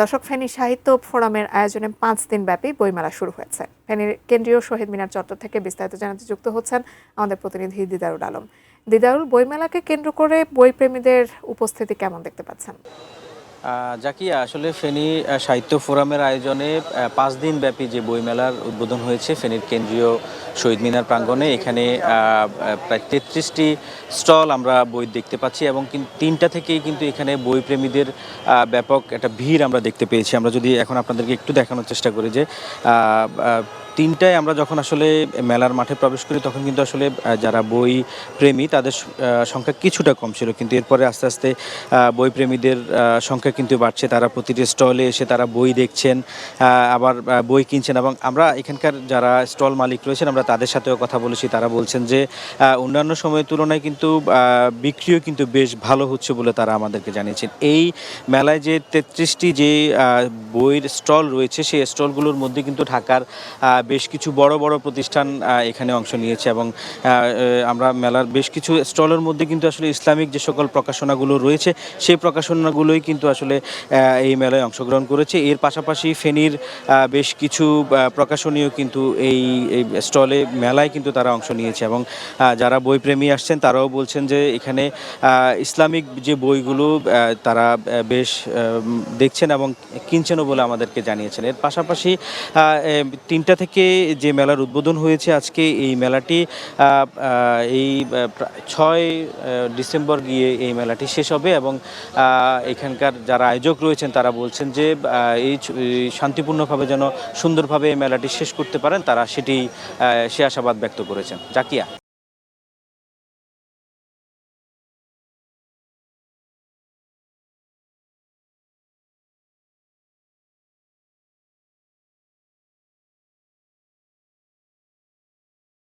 দর্শক, ফেনী সাহিত্য ফোরামের আয়োজনে 5 দিনব্যাপী বইমেলা শুরু হয়েছে। ফেনীর কেন্দ্রীয় শহীদ মিনার চত্বর থেকে বিস্তারিত জানাতে যুক্ত হচ্ছেন আমাদের প্রতিনিধি দিদারুল আলম। দিদারুল, বইমেলাকে কেন্দ্র করে বইপ্রেমীদের উপস্থিতি কেমন দেখতে পাচ্ছেন? জাকিয়া, আসলে ফেনী সাহিত্য ফোরামের আয়োজনে 5 দিন ব্যাপী যে বইমেলার উদ্বোধন হয়েছে ফেনীর কেন্দ্রীয় শহীদ মিনার প্রাঙ্গণে, এখানে প্রায় 33টি স্টল আমরা বই দেখতে পাচ্ছি এবং 3টা থেকেই কিন্তু এখানে বইপ্রেমীদের ব্যাপক একটা ভিড় আমরা দেখতে পেয়েছি। আমরা যদি এখন আপনাদেরকে একটু দেখানোর চেষ্টা করি যে 3টায় আমরা যখন আসলে মেলার মাঠে প্রবেশ করি তখন কিন্তু আসলে যারা বই প্রেমী তাদের সংখ্যা কিছুটা কম ছিল, কিন্তু এরপরে আস্তে আস্তে বইপ্রেমীদের সংখ্যা কিন্তু বাড়ছে। তারা প্রতিটি স্টলে এসে তারা বই দেখছেন, আবার বই কিনছেন এবং আমরা এখানকার যারা স্টল মালিক রয়েছেন আমরা তাদের সাথেও কথা বলেছি। তারা বলছেন যে অন্যান্য সময়ের তুলনায় কিন্তু বিক্রিও কিন্তু বেশ ভালো হচ্ছে বলে তারা আমাদেরকে জানিয়েছেন। এই মেলায় যে 33টি যে বইয়ের স্টল রয়েছে সেই স্টলগুলোর মধ্যে কিন্তু ঢাকার বেশ কিছু বড় বড় প্রতিষ্ঠান এখানে অংশ নিয়েছে এবং আমরা মেলার বেশ কিছু স্টলের মধ্যে কিন্তু আসলে ইসলামিক যে সকল প্রকাশনাগুলো রয়েছে সেই প্রকাশনাগুলোই কিন্তু আসলে এই মেলায় অংশগ্রহণ করেছে। এর পাশাপাশি ফেনীর বেশ কিছু প্রকাশনীয় কিন্তু এই স্টলে মেলায় কিন্তু তারা অংশ নিয়েছে এবং যারা বইপ্রেমী আসছেন তারাও বলছেন যে এখানে ইসলামিক যে বইগুলো তারা বেশ দেখছেন এবং কিনছেনও বলে আমাদেরকে জানিয়েছেন। এর পাশাপাশি 3টা থেকে যে মেলার উদ্বোধন হয়েছে আজকে, এই মেলাটি এই 6 ডিসেম্বর গিয়ে এই মেলাটি শেষ হবে এবং এখানকার যারা আয়োজক রয়েছেন তারা বলছেন যে এই শান্তিপূর্ণভাবে যেন সুন্দরভাবে এই মেলাটি শেষ করতে পারেন, তারা সে আশাবাদ ব্যক্ত করেছেন। জাকিয়া।